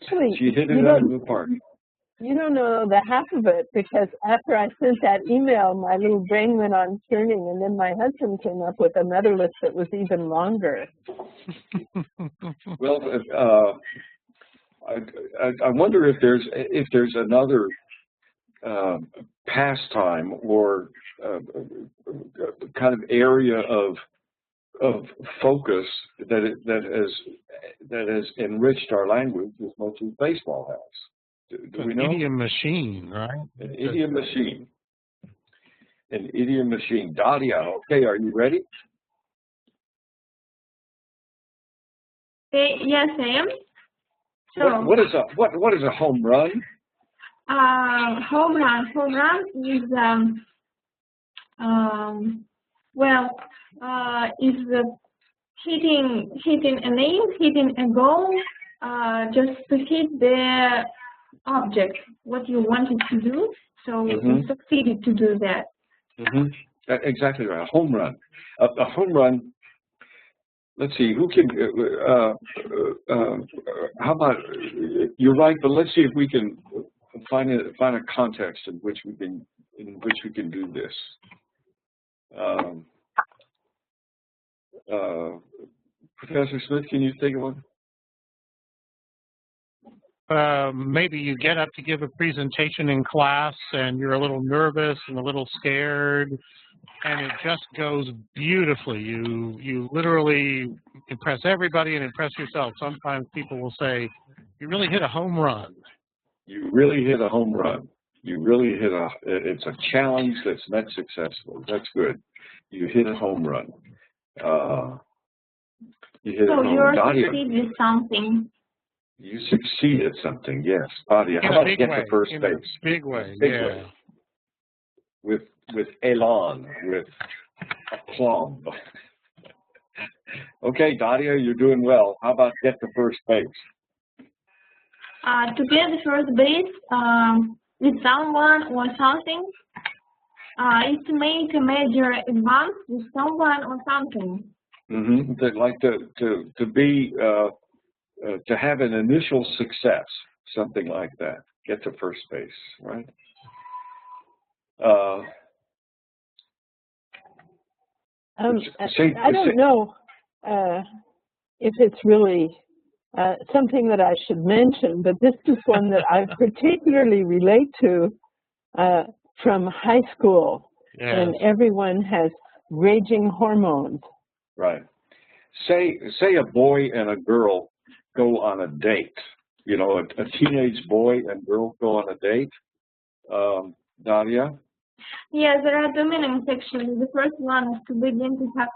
Actually, She hit it out of the park. you don't know the half of it, because after I sent that email, my little brain went on churning, and then my husband came up with another list that was even longer. Well, I wonder if there's another pastime or kind of area of focus that has enriched our language as much as baseball has. Do we know? An idiom machine, right? An idiom machine. An idiom machine. Daria, okay, are you ready? Yes, I am. So what is a home run? Home run is hitting an aim, hitting a goal, just to hit the object what you wanted to do. So you succeeded to do that. Exactly right. A home run. A home run. Let's see, who can, how about, you're right, but let's see if we can find a context in which we can do this. Professor Smith, can you think of one? Maybe you get up to give a presentation in class and you're a little nervous and a little scared, and it just goes beautifully. You literally impress everybody and impress yourself. Sometimes people will say, you really hit a home run. You really hit a home run. You really hit it's a challenge that's met successfully. That's good. You hit a home run. You hit a home run. So you succeed with something. You succeed at something, yes. Nadia, how about get to first base? In a big way, yeah. With elan, with aplomb. Okay, Daria, you're doing well. How about get to first base? To get to first base with someone or something is to make a major advance with someone or something. Like to be to have an initial success, something like that. Get to first base, right? I don't know if it's really something that I should mention, but this is one that I particularly relate to from high school, and everyone has raging hormones. Right. Say a boy and a girl go on a date. You know, a teenage boy and girl go on a date. Nadia? Yeah, there are two meanings actually. The first one is to begin to have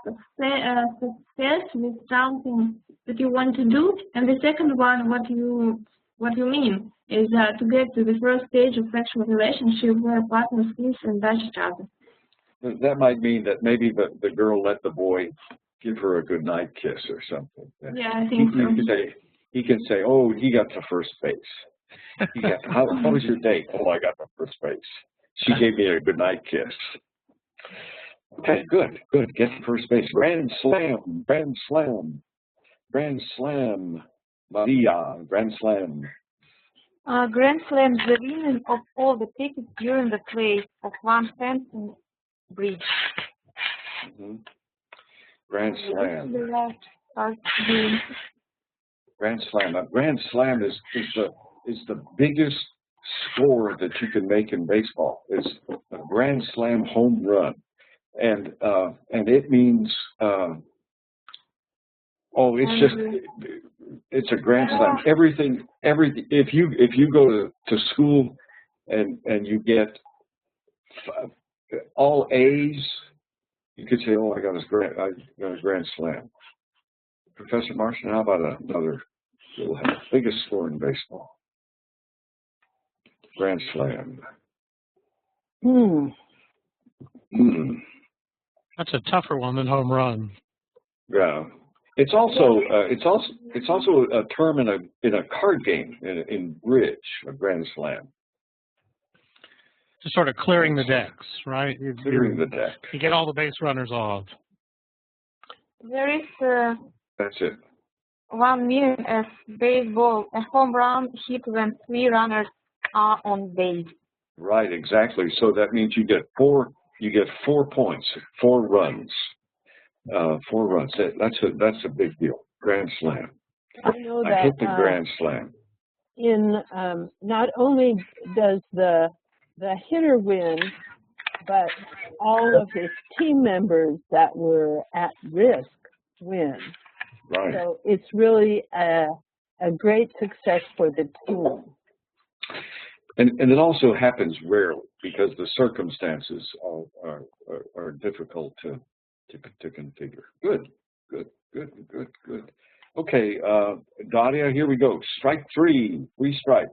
success with something that you want to do, and the second one, what you mean, is to get to the first stage of sexual relationship where partners kiss and touch each other. That might mean that maybe the girl let the boy give her a good night kiss or something. Yeah, I think so. He can say, oh, he got to first base. How was your date? Oh, I got to first base. She gave me a good night kiss. Okay, good. Get to first base. Grand slam. Maria, grand slam. Grand slam, the winning of all the tickets during the play of one fencing bridge. Grand slam. Grand slam. A grand slam is the biggest score that you can make in baseball. It's a grand slam home run, and it means it's a grand slam. Everything. If you go to school and you get all A's, you could say, oh, I got a grand slam. Professor Martian, how about another biggest score in baseball? Grand slam. That's a tougher one than home run. Yeah, it's also a term in a card game in bridge, a grand slam. Just sort of clearing the decks, right? Clearing the deck. You get all the base runners off. There is. That's it. one meaning as baseball, a home run hit when 3 runners are on base. Right, exactly. So that means you get 4 points, 4 runs. 4 runs. That's a big deal. Grand slam. I know that I hit the grand slam. In not only does the hitter win, but all of his team members that were at risk win. Right. So it's really a great success for the team. And it also happens rarely because the circumstances are difficult to configure. Good. Okay, Daria, here we go. Strike 3, 3 strikes.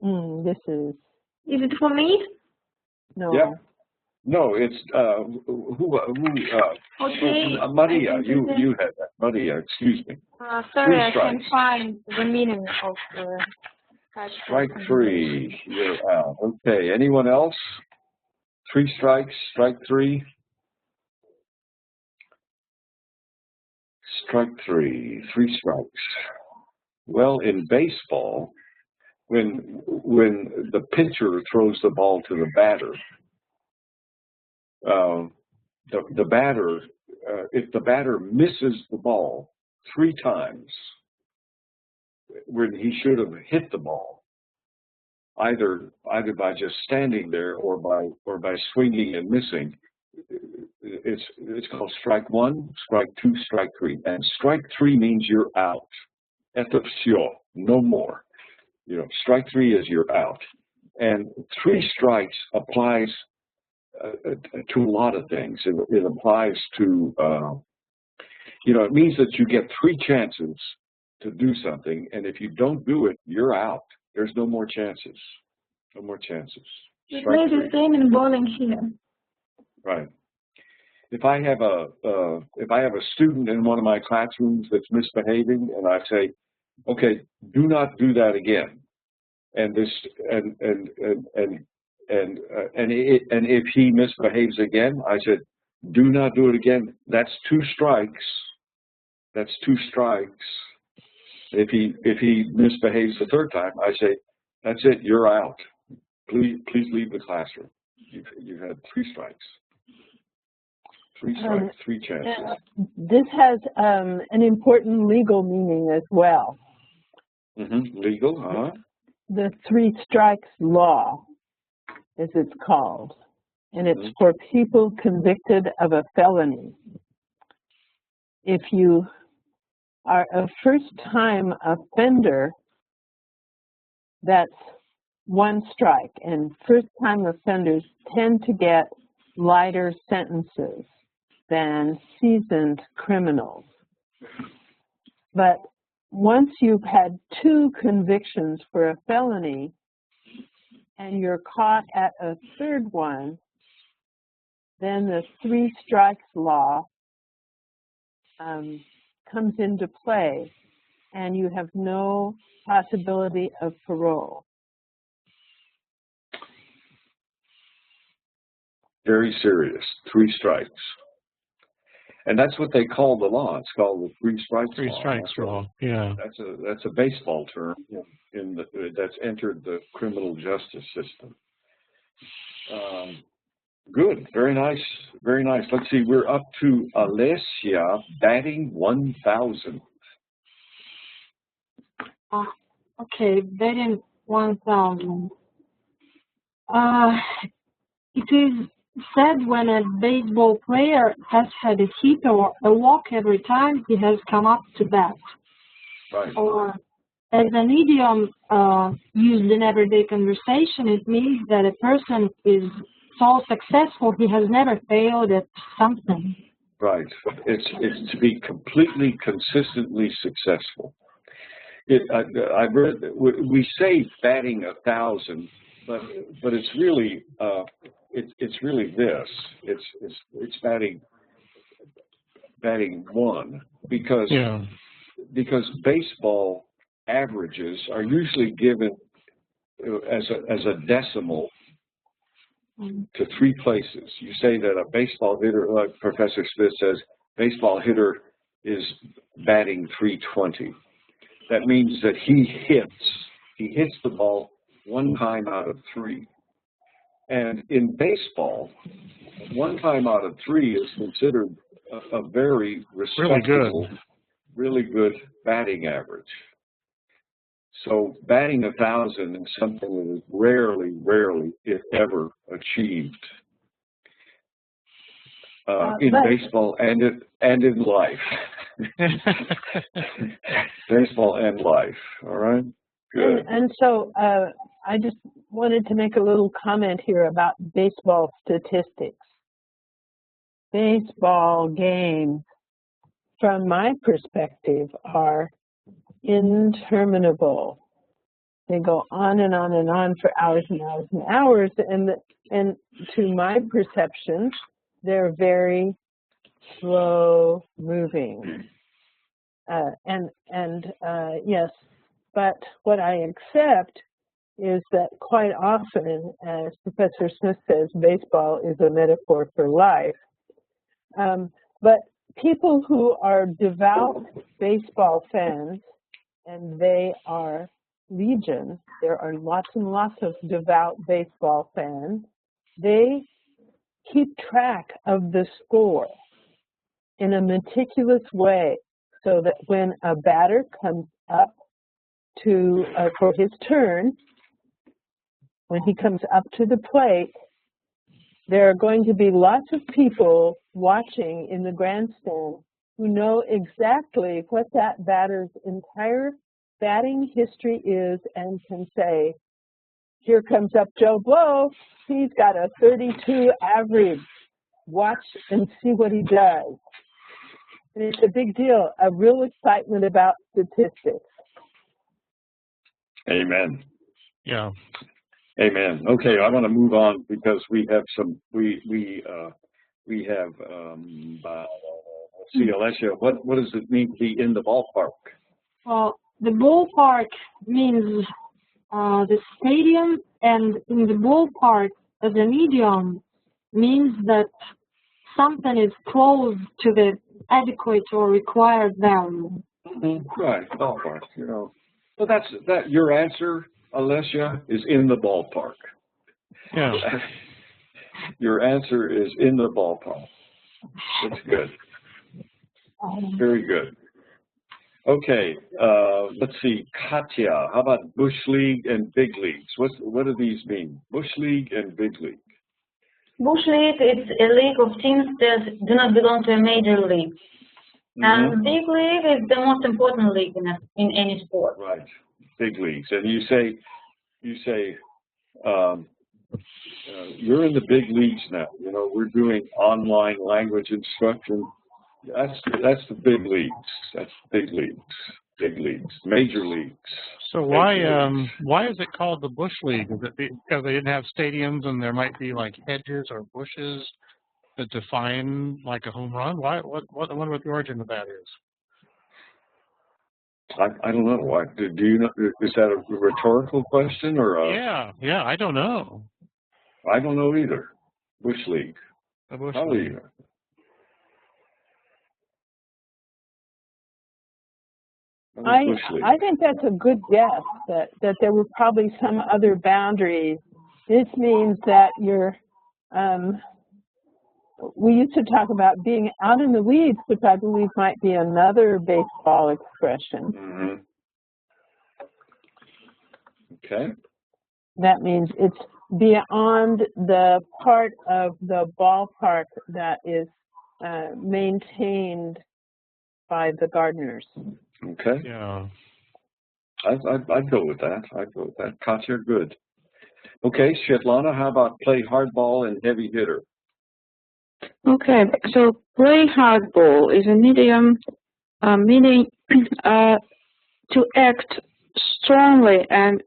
This is. Is it for me? No. Yeah. No, it's Okay. Maria, you had that. Maria, excuse me. Sorry, I can't find the meaning of strike 3, you're out. Okay, anyone else? 3 strikes, strike 3. Strike 3, 3 strikes. Well, in baseball, when the pitcher throws the ball to the batter, the batter, if the batter misses the ball 3 times when he should have hit the ball, either by just standing there or by swinging and missing, it's called strike 1, strike 2, strike 3, and strike 3 means you're out. Это всё, no more. Strike 3 is you're out, and 3 strikes applies to a lot of things. It applies to, it means that you get 3 chances to do something, and if you don't do it, you're out. There's no more chances. No more chances. We play the same in bowling here. Right. If I have a student in one of my classrooms that's misbehaving, and I say, okay, do not do that again, and if he misbehaves again, I said, do not do it again. That's 2 strikes. That's 2 strikes. If he misbehaves the 3rd time, I say, that's it. You're out. Please leave the classroom. You've had 3 strikes. 3 strikes, 3 chances. This has an important legal meaning as well. Legal, The 3 strikes law, as it's called, and it's for people convicted of a felony. If you are a first-time offender, that's 1 strike, and first-time offenders tend to get lighter sentences than seasoned criminals. But once you've had 2 convictions for a felony and you're caught at a 3rd one, then the 3 strikes law comes into play, and you have no possibility of parole. Very serious. 3 strikes. And that's what they call the law. It's called the 3 strikes law. 3 strikes law. Yeah. That's a baseball term that's entered the criminal justice system. Good. Very nice. Very nice. Let's see. We're up to Alessia batting 1,000. Okay, batting 1,000. It is said when a baseball player has had a hit or a walk every time he has come up to bat. Right. Or as an idiom used in everyday conversation, it means that a person is so successful he has never failed at something. Right. It's to be completely, consistently successful. I've read, we say batting 1,000, but it's really it's really this. It's batting 1 because baseball averages are usually given as a decimal to 3 places. You say that a baseball hitter, like Professor Smith says, baseball hitter is batting .320. That means that he hits the ball 1 time out of 3. And in baseball, 1 time out of 3 is considered a very respectable, really good batting average. So batting 1,000 is something that is rarely, if ever, achieved in baseball and in life. Baseball and life. All right. Good. And so I just wanted to make a little comment here about baseball statistics. Baseball games, from my perspective, are interminable. They go on and on and on for hours and hours and hours, and to my perception, they're very slow moving. Yes, but what I accept is that quite often, as Professor Smith says, baseball is a metaphor for life. But people who are devout baseball fans, and they are legion, there are lots and lots of devout baseball fans, they keep track of the score in a meticulous way so that when a batter comes up to for his turn, when he comes up to the plate, there are going to be lots of people watching in the grandstand who know exactly what that batter's entire batting history is and can say, here comes up Joe Blow, he's got a 32 average. Watch and see what he does. And it's a big deal, a real excitement about statistics. Amen. Yeah. Amen. Okay, I want to move on because we have some. We have. Let's see, Alessia. What does it mean to be in the ballpark? Well, the ballpark means the stadium, and in the ballpark as an idiom means that something is close to the adequate or required value. Mm-hmm. Right, ballpark. You know, well, that. Your answer, Alessia, is in the ballpark. Yeah. Your answer is in the ballpark. That's good. Very good. Okay, let's see, Katya. How about Bush League and Big Leagues? What do these mean? Bush League and Big League. Bush League is a league of teams that do not belong to a major league. Mm-hmm. And Big League is the most important league in any sport. Right, Big Leagues. And you say, you're in the big leagues now. You know, we're doing online language instruction. That's the big leagues. That's big leagues. Big leagues. Major leagues. So why is it called the Bush League? Is it because they didn't have stadiums and there might be like hedges or bushes that define like a home run? Why? I wonder what the origin of that is. I don't know. Why? Do you know? Is that a rhetorical question or a? Yeah. I don't know. I don't know either. Bush League. The Bush League. League. I think that's a good guess, that there were probably some other boundaries. This means that you're, we used to talk about being out in the weeds, which I believe might be another baseball expression. Mm-hmm. Okay. That means it's beyond the part of the ballpark that is maintained by the gardeners. Okay. Yeah. I'd go with that. Katya, good. Okay, Svetlana, how about play hardball and heavy hitter? Okay, so play hardball is an idiom meaning to act strongly and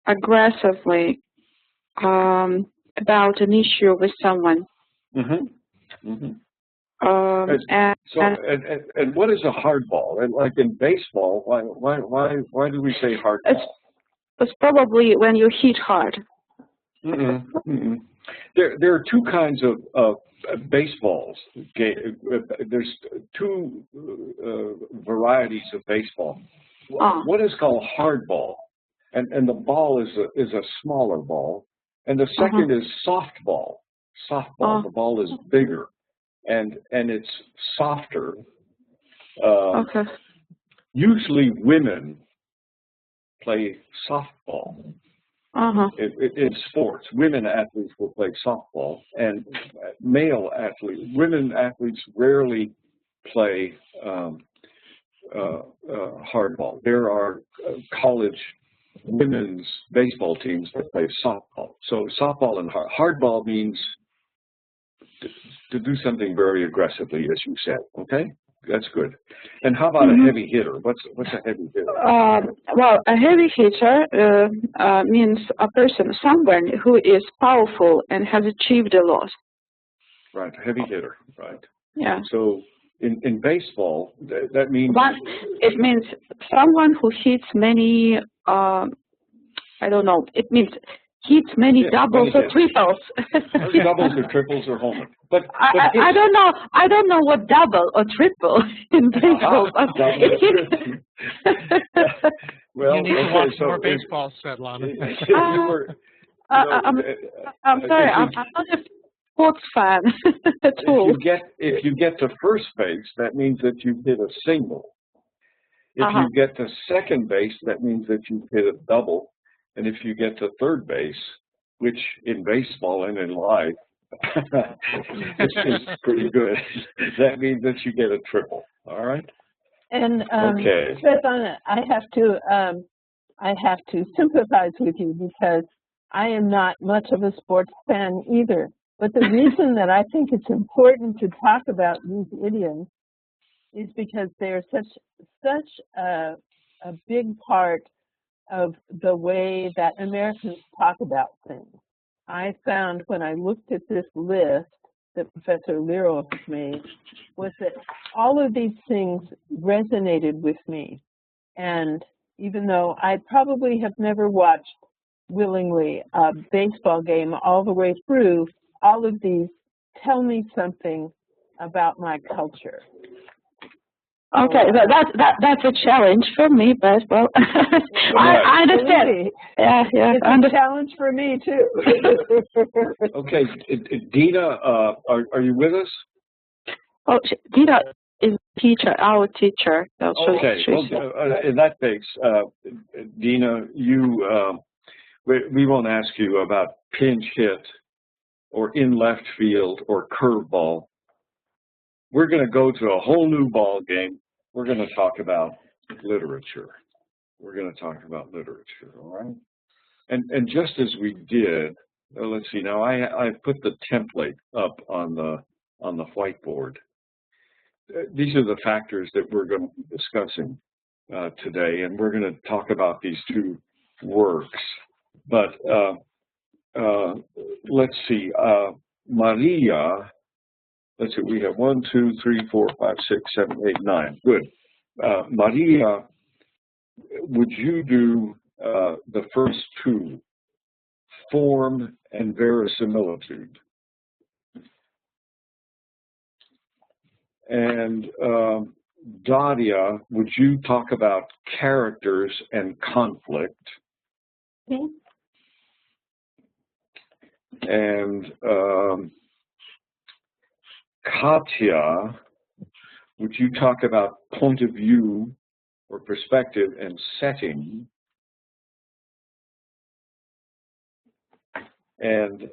aggressively about an issue with someone. Mm-hmm. Mm-hmm. And what is a hardball? And like in baseball, why do we say hardball? It's probably when you hit hard. Mm-mm, mm-mm. There are two kinds of baseballs. There's two varieties of baseball. One is called hardball, and the ball is a smaller ball, and the second is softball. Softball. The ball is bigger, and it's softer. Usually, women play softball. In sports, women athletes will play softball, and women athletes rarely play hardball. There are college women's baseball teams that play softball. So softball and hardball means to do something very aggressively, as you said. Okay, that's good. And how about a heavy hitter? What's a heavy hitter? Well, a heavy hitter means a person, someone who is powerful and has achieved a lot. Right, heavy hitter. Right. Yeah. So in baseball, that means it means someone who hits many. I don't know. It means hits many doubles or triples. Doubles or triples or homers. But I don't know. I don't know what double or triple in baseball. Well, you need to watch more baseball, said Lana. I'm sorry. I'm not a sports fan at all. If you get to first base, that means that you hit a single. If you get to second base, that means that you hit a double. And if you get to third base, which in baseball and in life is pretty good, that means that you get a triple. All right. And Svetlana, I have to sympathize with you because I am not much of a sports fan either. But the reason that I think it's important to talk about these idioms is because they're such a big part of the way that Americans talk about things. I found when I looked at this list that Professor Lero has made was that all of these things resonated with me. And even though I probably have never watched willingly a baseball game all the way through, all of these tell me something about my culture. Okay, that's a challenge for me, but well, I understand. Yeah, it's a challenge for me too. Okay, Dina, are you with us? Oh, Dina is our teacher. Okay, in that case, Dina, we won't ask you about pinch hit or in left field or curveball. We're going to go to a whole new ball game. We're going to talk about literature. All right? And just as we did, let's see. Now I put the template up on the whiteboard. These are the factors that we're going to be discussing today, and we're going to talk about these two works. But let's see. Maria. Let's see, we have 1, 2, 3, 4, 5, 6, 7, 8, 9. Good. Maria, would you do the first two, form and verisimilitude? And Dadia, would you talk about characters and conflict? Okay. And Katya, would you talk about point of view or perspective and setting? And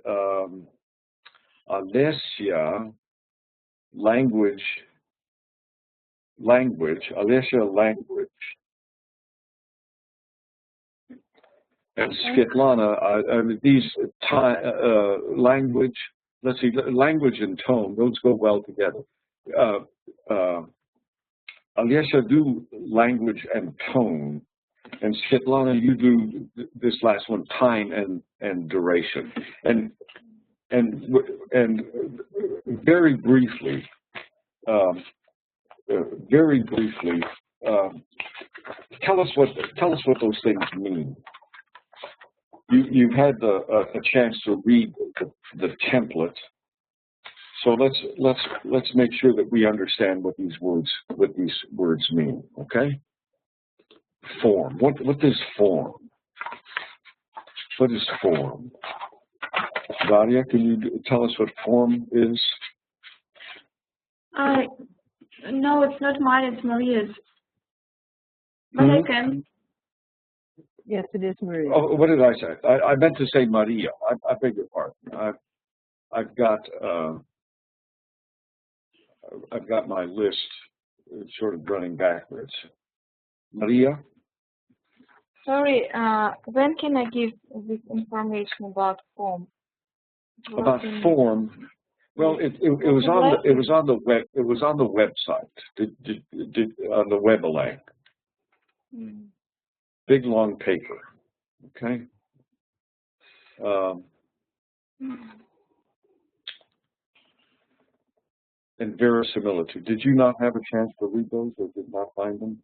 Alessia, language. Alessia, language. And Svetlana, these language. Let's see, language and tone, those go well together. Alessia, do language and tone. And Svetlana, you do this last one, time and duration. And very briefly, tell us what those things mean. You've had a chance to read the template, So let's make sure that we understand what these words mean. Okay. Form. What is form? What is form? Daria, can you tell us what form is? No, it's not mine, it's Maria's. But I can. Yes, it is Maria. Oh, what did I say? I meant to say Maria. I beg your pardon. I've got my list sort of running backwards. Maria? Sorry, when can I give this information about form? About form? Well, it was on the website. On the Webelang. Big long paper. Okay. And verisimilitude. Did you not have a chance to read those, or did not find them?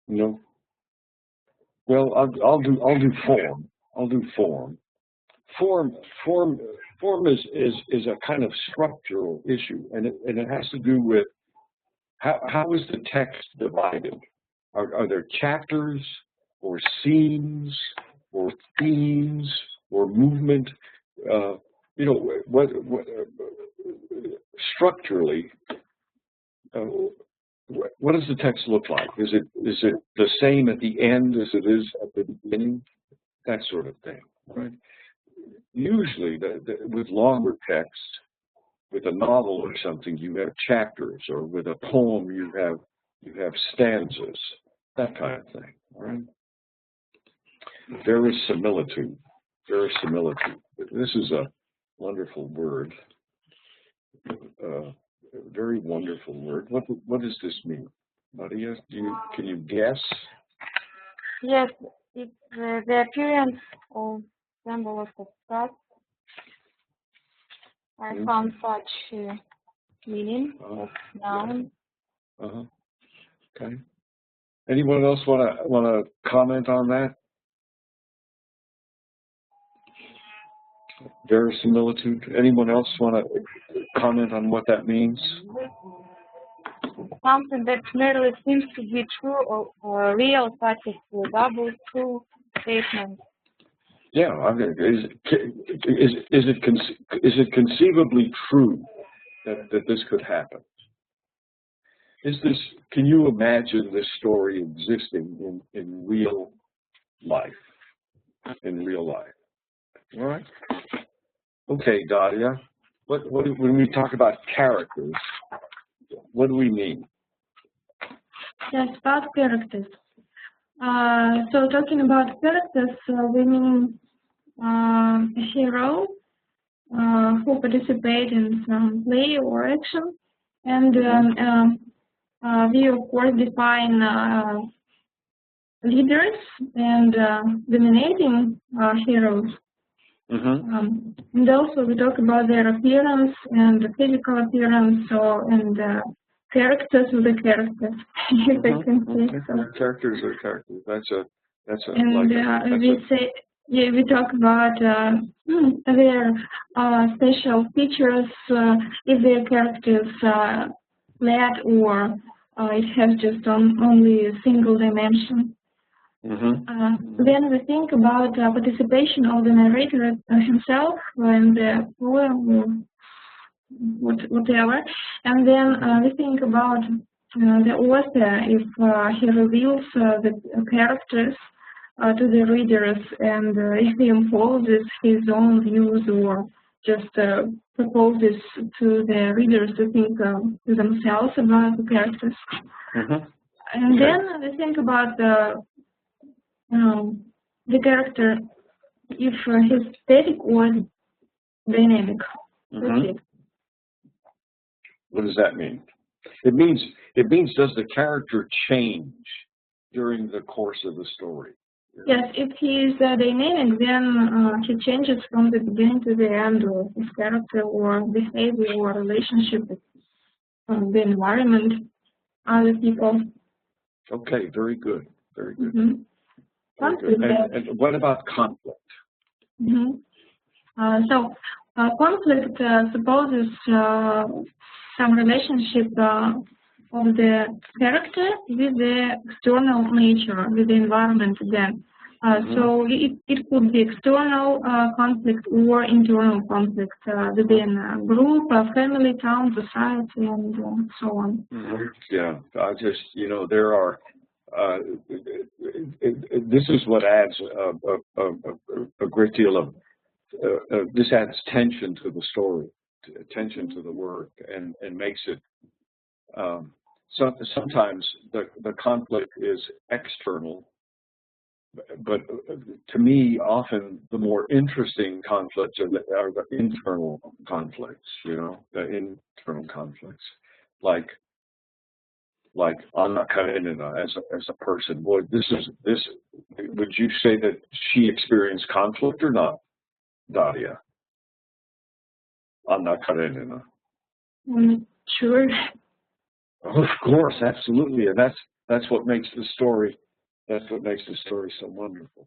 No. Well, I'll do form. I'll do form. Form is a kind of structural issue, and it has to do with how is the text divided? Are there chapters or scenes or themes or movement? What structurally? What does the text look like? Is it the same at the end as it is at the beginning? That sort of thing, right? Usually, with longer text, with a novel or something, you have chapters, or with a poem, you have stanzas, that kind of thing, right? Verisimilitude. Verisimilitude. This is a wonderful word. A very wonderful word. What does this mean, Maria? Can you guess? Yes, it's the appearance of symbols of trust. I found such meaning of noun. Okay. Anyone else want to comment on that? Verisimilitude. Anyone else want to comment on what that means? Something that merely seems to be true or real, such as a double true statement. Yeah, I mean, is it conceivably true that this could happen? Can you imagine this story existing in real life? In real life. All right. Okay, Daria. When we talk about characters, what do we mean? Yes, about characters. So talking about characters, we mean a hero who participate in some play or action, and we of course define leaders and dominating heroes. And also we talk about their appearance and the physical appearance, and characters of the characters. If I can say so. Characters are characters. That's a. And we talk about their special features, if their characters flat or it has just only a single dimension. Then we think about participation of the narrator himself in the poem or whatever, and then we think about the author if he reveals the characters to the readers, and if he imposes his own views or just proposes to the readers to think to themselves about the characters. And then we think about the character if he's static or dynamic. What does that mean? It means does the character change during the course of the story? Yes, if he is dynamic, then he changes from the beginning to the end of his character or behavior or relationship with the environment, other people. Okay, very good, very good. Conflict. And what about conflict? Conflict supposes some relationship of the character with the external nature, with the environment again. So it could be external conflict or internal conflict within a group, a family, town, society, and so on. Yeah, I just, there are, this is what adds a great deal of, this adds tension to the story, tension to the work, and makes it, sometimes the conflict is external, but to me, often the more interesting conflicts are the internal conflicts, the internal conflicts, like I'm not Karenina as a person. Boy, this. Would you say that she experienced conflict or not, Daria? Anna Karenina. Sure. Of course, absolutely, and that's what makes the story. That's what makes the story so wonderful.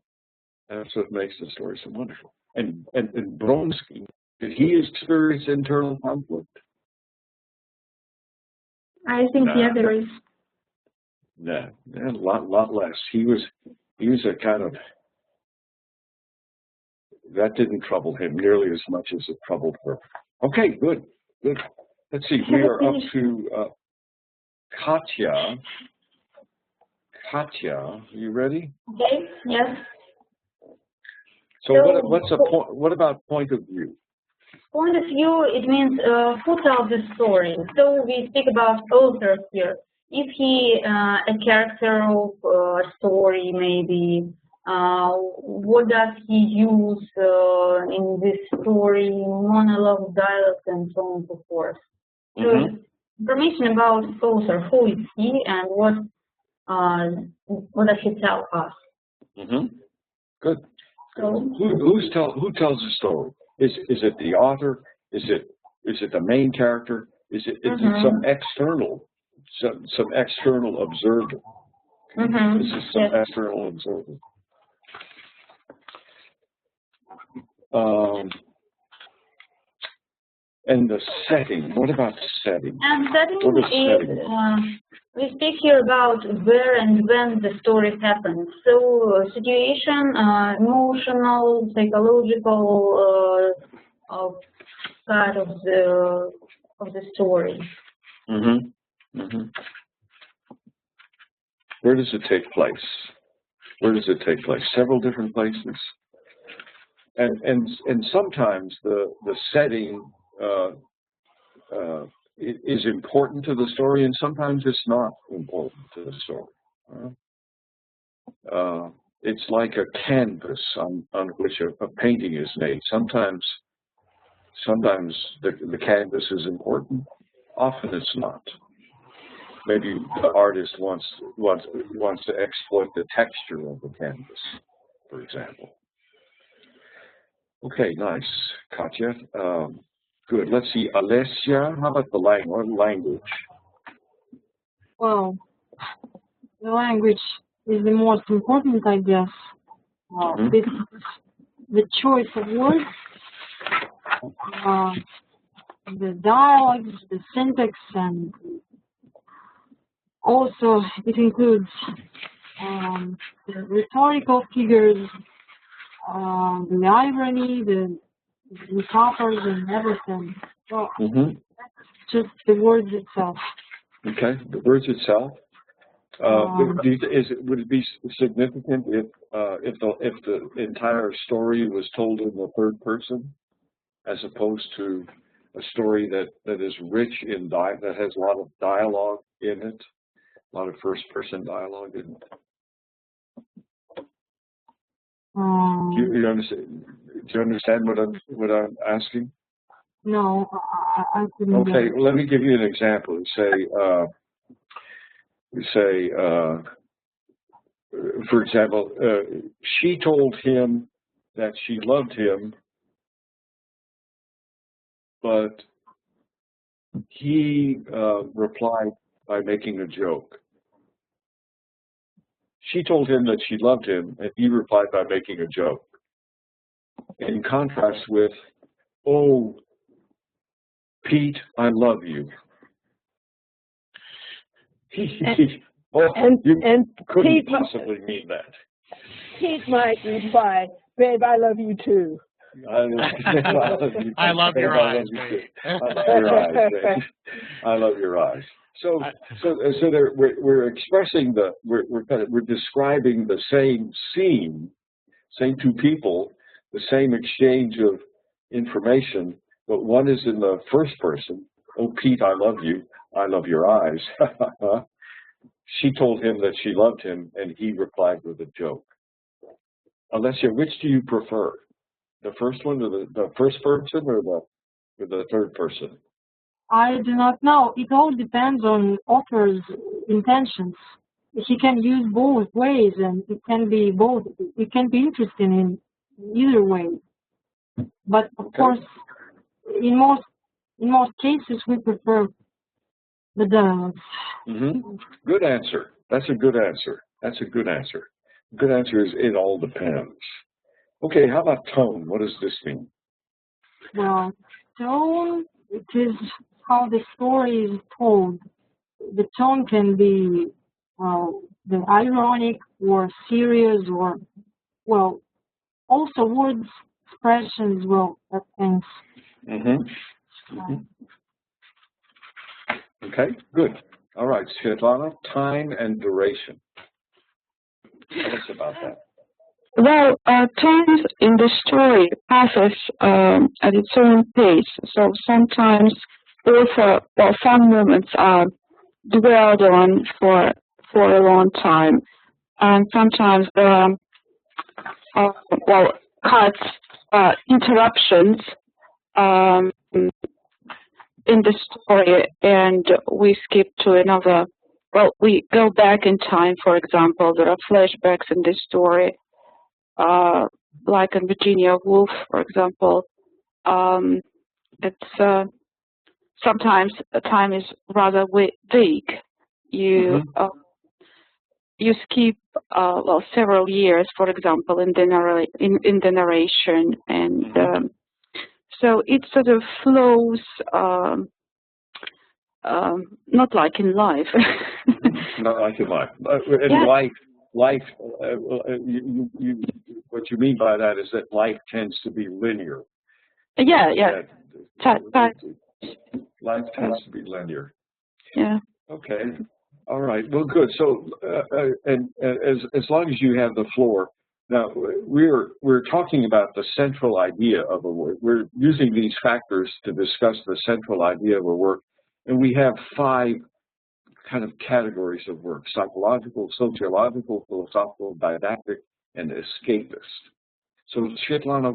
That's what makes the story so wonderful. And Bronsky, did he experience internal conflict? I think there is. No, a lot less. He was a kind of, that didn't trouble him nearly as much as it troubled her. Okay, good. Let's see. We are up to Katya. Katya, are you ready? Okay. Yes. So what about point of view? Point of view, it means who tells the story. So we speak about author here. If he a character of a story, maybe what does he use in this story, monologue, dialogue, and so on and so forth. So information about author, who is he, and what does he tell us? Good. So, who tells the story? Is it the author? Is it the main character? Is it some external observer? This is some external observer. And the setting. What about setting? And setting is we speak here about where and when the story happens. So situation, emotional, psychological side of the story. Where does it take place? Where does it take place? Several different places. And sometimes the setting is important to the story, and sometimes it's not important to the story. It's like a canvas on which a painting is made. Sometimes the canvas is important. Often it's not. Maybe the artist wants to exploit the texture of the canvas, for example. Okay, nice, Katya. Good. Let's see, Alessia. How about the language? Well, the language is the most important, I guess. The choice of words, the dialogues, the syntax, and also it includes the rhetorical figures, the irony, the metaphors, and everything. So just the words itself. Okay, the words itself. Would it be significant if the entire story was told in the third person, as opposed to a story that is rich in that has a lot of dialogue in it, a lot of first-person dialogue in it? Do you understand what I'm asking? No, I couldn't. Okay, well, let me give you an example. Say, for example, she told him that she loved him, but he replied by making a joke. She told him that she loved him, and he replied by making a joke. In contrast with, oh, Pete, I love you. You couldn't Pete, possibly mean that. Pete might reply, babe, I love you too. I love your eyes, babe. I love your eyes, babe. I love your eyes. So there, we're expressing we're describing the same scene, same two people, the same exchange of information, but one is in the first person. Oh, Pete, I love you. I love your eyes. She told him that she loved him, and he replied with a joke. Alessia, which do you prefer? The first one, or the first person, or the third person? I do not know. It all depends on author's intentions. He can use both ways, and it can be both. It can be interesting in either way. But of course, in most cases, we prefer the dialogues. Mm-hmm. Good answer. That's a good answer. That's a good answer. Good answer is it all depends. Okay, how about tone? What does this mean? Well, tone, it is how the story is told. The tone can be, well, the ironic or serious or, well, also words, expressions, well, that things. Mm-hmm. Mm-hmm. Okay, good. All right, Svetlana, time and duration. Tell us about that. Well, time in the story passes at its own pace. So sometimes author, well, some moments are dwelled on for a long time, and sometimes there are cuts, interruptions in the story, and we skip to another. Well, we go back in time. For example, there are flashbacks in this story. Like in Virginia Woolf, for example, it's sometimes time is rather vague. You skip several years, for example, in the narration, and so it sort of flows, not like in life. Not like in life. In life, what you mean by that is that life tends to be linear. Yeah. Life tends to be linear. Yeah. Okay. All right. Well, good. So, and as long as you have the floor, now we're talking about the central idea of a work. We're using these factors to discuss the central idea of a work, and we have 5 kind of categories of work: psychological, sociological, philosophical, didactic, and escapist. So, Svetlana,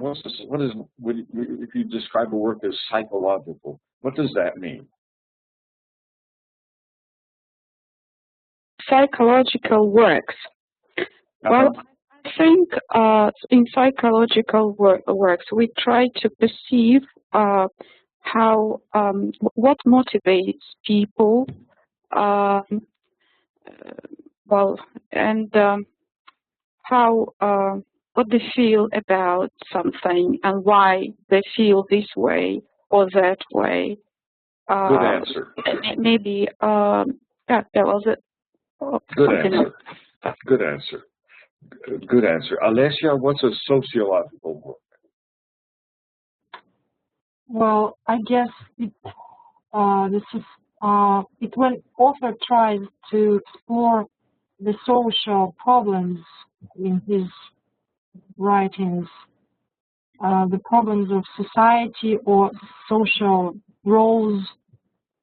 if you describe a work as psychological, what does that mean? Psychological works. Well, I think in psychological works we try to perceive how what motivates people. How what they feel about something and why they feel this way or that way. Good answer. Maybe that was it. Good answer. Good answer. Good answer. Alessia, what's a sociological book? Well, I guess this is when author tries to explore the social problems in his writings, the problems of society or social roles.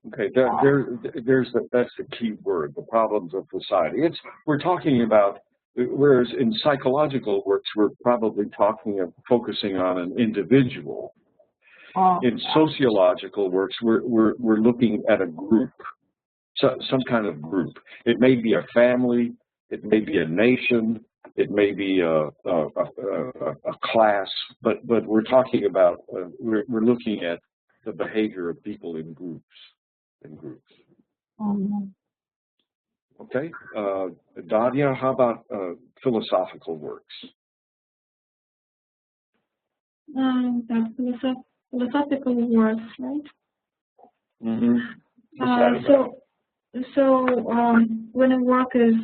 Okay, that's the key word, the problems of society. We're talking about, whereas in psychological works, we're probably focusing on an individual. In sociological works, we're looking at a group, some kind of group. It may be a family, it may be a nation, it may be a class, but we're talking about we're looking at the behavior of people in groups. Okay. Daria, how about philosophical works? Philosophical works, right? Mm-hmm. What's that about? So when a work is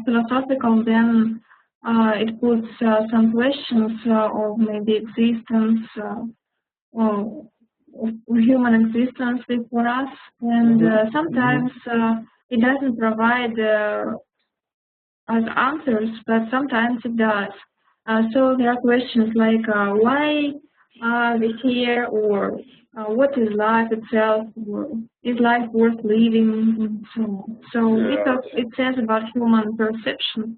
philosophical, then it puts some questions of maybe existence, of human existence before us, and sometimes it doesn't provide us answers, but sometimes it does. So there are questions like why are we here, or what is life itself, or is life worth living, and so on. So it says about human perception.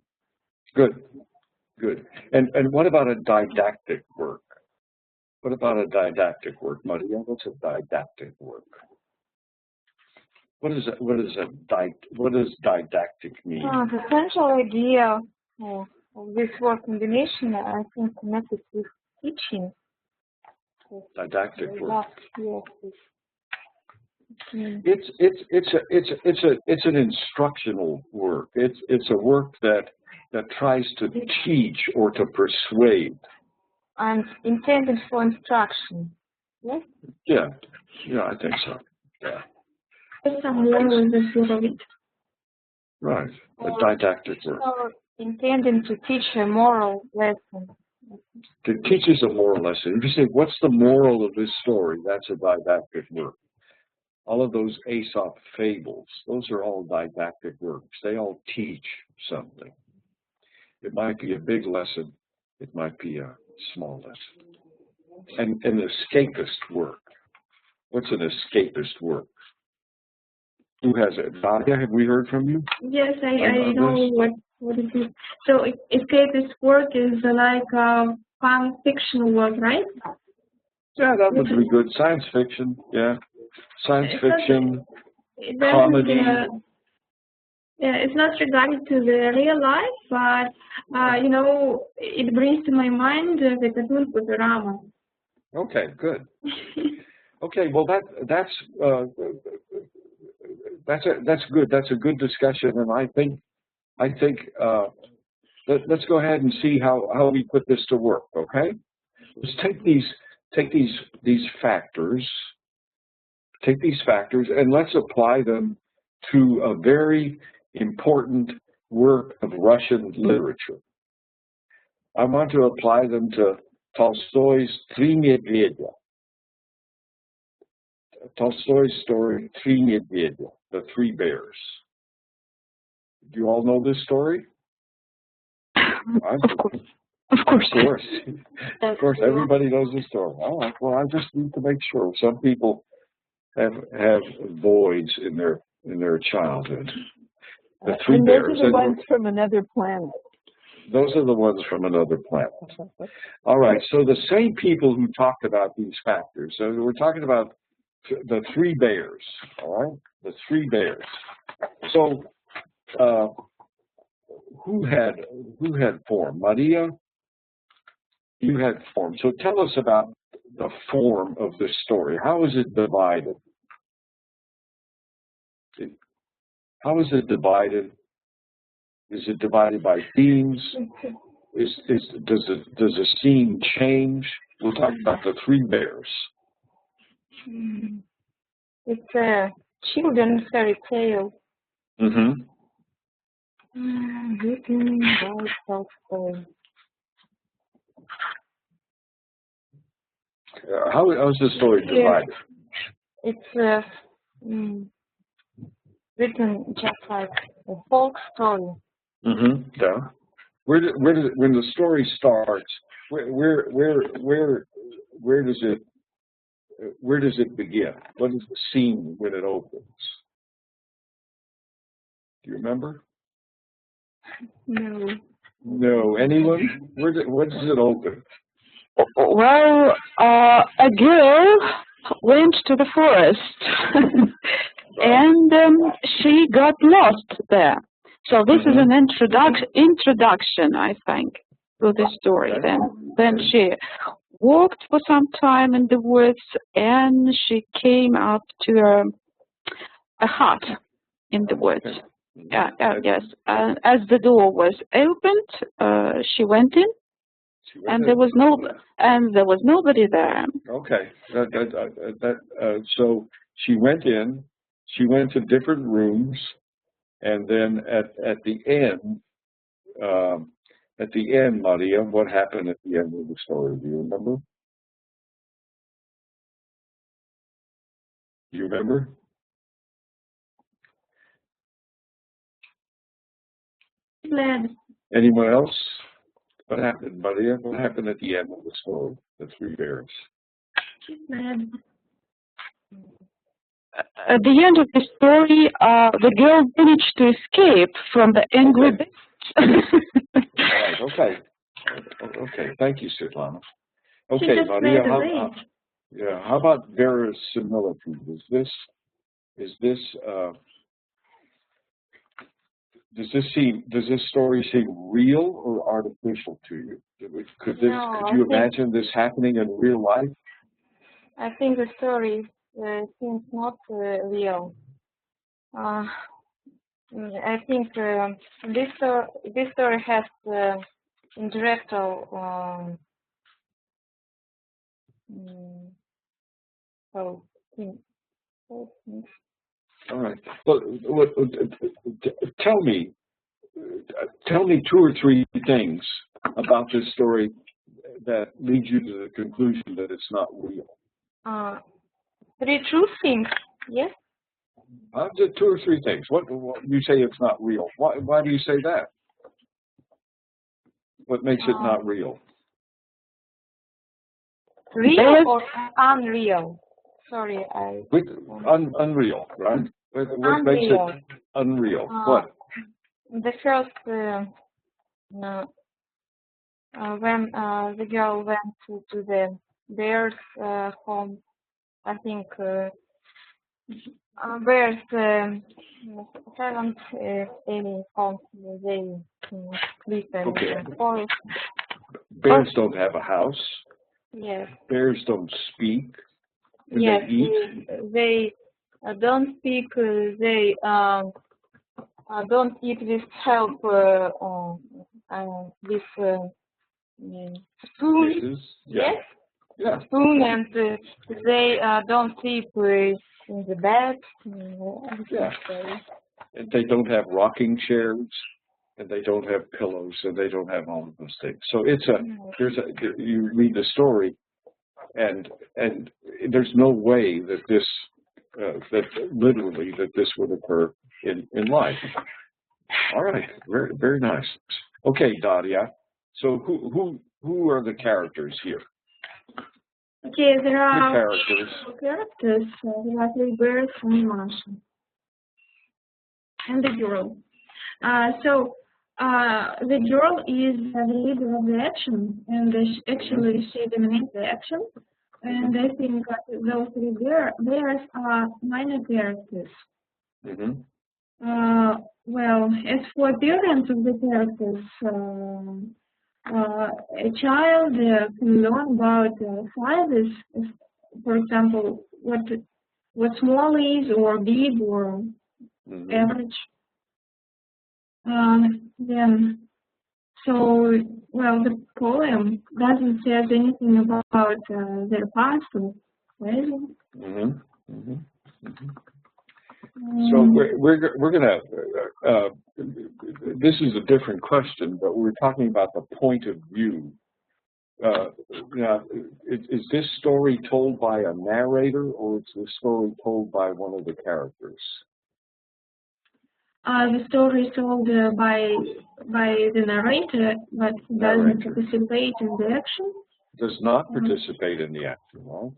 Good, good. And what about a didactic work? What about a didactic work, Maria? What's a didactic work? What does didactic mean? The central idea of this word combination, I think, connected with teaching. Didactic work. Yes. It's an instructional work. It's a work that tries to teach or to persuade. And intended for instruction. Yes? Yeah, I think so. Yeah. Right, a didactic work. So intending to teach a moral lesson. It teaches a moral lesson. If you say, what's the moral of this story? That's a didactic work. All of those Aesop fables, those are all didactic works. They all teach something. It might be a big lesson. It might be a small lesson. And an escapist work. What's an escapist work? Who has it? Nadia, have we heard from you? Yes, I know what it is. So escapist work is like fan fiction work, right? Yeah, that would be good. Science fiction, yeah. Science fiction, comedy. Yeah, it's not regarding to the real life, but it brings to my mind the cartoon Futurama. Okay, good. Okay, well that's good. That's a good discussion, and I think let's go ahead and see how we put this to work. Okay, let's take these factors. Take these factors and let's apply them to a very important work of Russian literature. I want to apply them to Tolstoy's Три медведя. Tolstoy's story, Три медведя, the Three Bears. Do you all know this story? Of course. Of course. Of course, everybody knows the story. All right. Well, I just need to make sure. Some people have voids in their childhood. The Three Bears. Those are the ones from another planet. Those are the ones from another planet. All right. So the same people who talked about these factors. So we're talking about the Three Bears. All right. The Three Bears. So who had form? Maria, you had form. So tell us about the form of the story. How is it divided? How is it divided? Is it divided by themes? Does a scene change? We'll talk about the Three Bears. It's a children's fairy tale. Mm-hmm. Written by Tolstoy. How's the story divided? It's written just like a folk story. Mm-hmm. Yeah. Where does when the story starts? Where does it begin? What is the scene when it opens? Do you remember? No. No. Anyone? Where does it open? Well, a girl went to the forest and she got lost there. So this is an introduction, I think, to the story. Then she walked for some time in the woods and she came up to a hut. in the woods. Okay. Yeah, yes. As the door was opened, she went in, and there was nobody there. Okay. So she went in. She went to different rooms, and then at the end, Maria, what happened at the end of the story? Do you remember? Do you remember? Fled. Anyone else? What happened, Maria? What happened at the end of the story? The three bears. She fled. At the end of the story, the girl managed to escape from the angry bears. Right. Okay. Okay. Thank you, Svetlana. Okay, She just Maria. fled away. How about verisimilitude? Does this story seem real or artificial to you? Could you imagine this happening in real life? I think the story seems not real. I think this story has intellectual All right. Well, tell me 2 or 3 things about this story that lead you to the conclusion that it's not real. 3 true things, yes? Just 2 or 3 things. What you say it's not real? Why do you say that? What makes it not real? Real or unreal? Sorry, Unreal, right? What makes it unreal? What? The first, when the girl went to the bear's home, I think bears haven't any homes. They sleep in the forest. Bears don't have a house. Yes. Bears don't speak. Yes, they eat. They don't speak. They don't eat with help with spoon. Dishes. Yes. Yeah. Spoon, and they don't sleep in the bed. Yeah. And they don't have rocking chairs, and they don't have pillows, and they don't have all of those things. So you read the story, and there's no way that this this would occur in life. All right, very very nice. Okay, Daria. So who are the characters here? Okay, there are characters. There are 3 bears and Masha. And the girl. The girl is the leader of the action, and she dominates the action. And I think those 3 bears are minor characters. Mm-hmm. Well, as for appearance of the characters, a child can learn about sizes, for example, what small is, or big, or average. The poem doesn't say anything about their past or present. So we're gonna. This is a different question, but we're talking about the point of view. Now, is this story told by a narrator, or is this story told by one of the characters? The story is told by the narrator, but doesn't participate in the action. Does not participate in the action, right?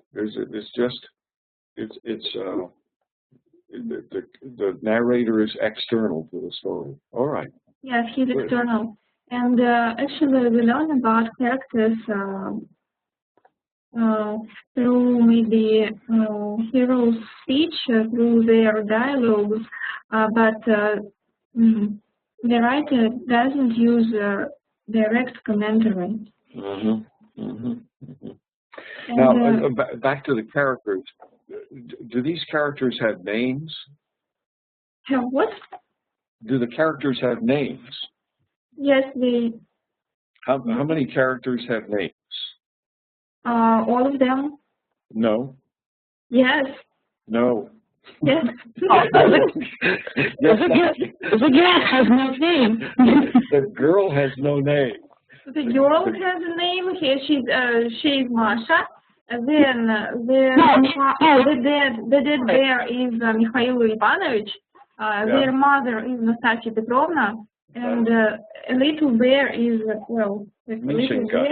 The narrator is external to the story. All right. Yes, he's external. And actually, we learn about characters through maybe heroes' speech, through their dialogues, but the writer doesn't use direct commentary. Now, back to the characters. Do these characters have names? Have what? Do the characters have names? Yes, the How many characters have names? all of them. No. Yes. No. Yes. The girl has no name. The girl has no name. The girl has a name. She's Masha. And then the dead bear is Mikhail Ivanovich. Their mother is Nastasya Petrovna, and a little bear is Mishenka.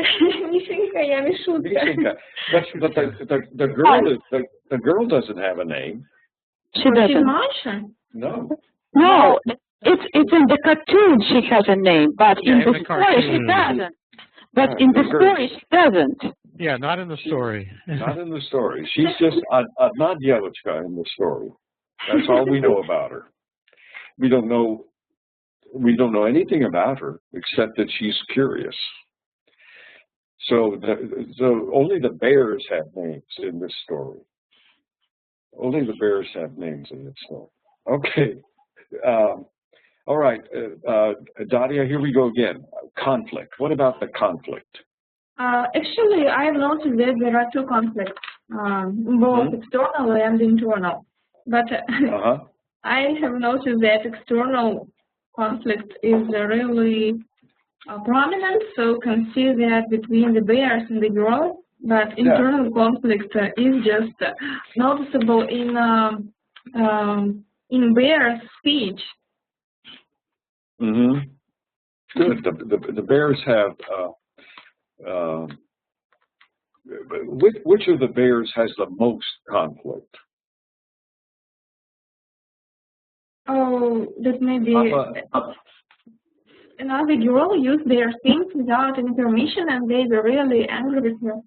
Mishenka, yeah, Mishutka. But the girl doesn't have a name. She doesn't. She's Masha. No. No, it's in the cartoon she has a name, but in the story she doesn't. But in the story she doesn't. Yeah, not in the story. Not in the story. She's just a Nadyevichka in the story. That's all we know about her. We don't know anything about her except that she's curious. So only the bears have names in this story. Only the bears have names in this story. Okay. All right, Daria, here we go again. Conflict. What about the conflict? Actually, I have noticed that there are two conflicts, both external and internal. But I have noticed that external conflict is really prominent, so you can see that between the bears and the girl. But internal conflict is just noticeable in bear's speech. Good. The bears have. Which of the bears has the most conflict? Oh, that may be another girl used their things without any permission, and they were really angry with her.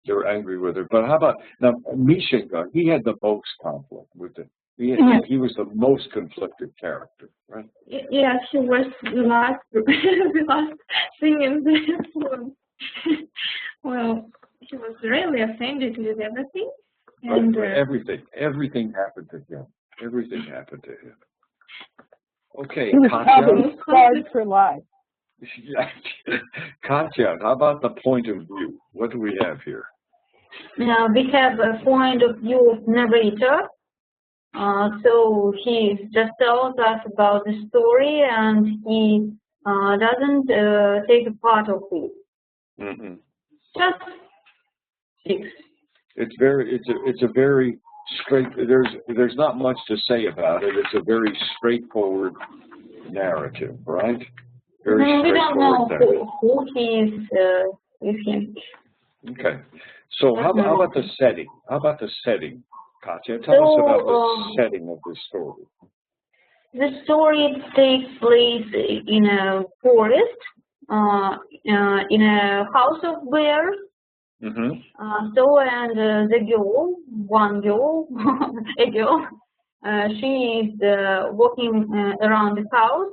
They were angry with her. But how about now Mishenka? He had the most conflict with it. He was the most conflicted character, right? Yes, he was the last thing in the poem. Well, he was really offended with everything. And everything happened to him. Everything happened to him. Okay, he was Katya. scarred for life. Katya, how about the point of view? What do we have here? Now we have a point of view of narrator. So he just tells us about the story, and he doesn't take a part of it. Just speaks. It's a very straight. There's not much to say about it. It's a very straightforward narrative, right? Very we don't know straightforward who he is with him. Okay. So how about the setting? How about the setting, Katya? Tell us about the setting of this story. The story takes place in a forest, in a house of bears. And the girl, one girl, a girl, she is walking around the house.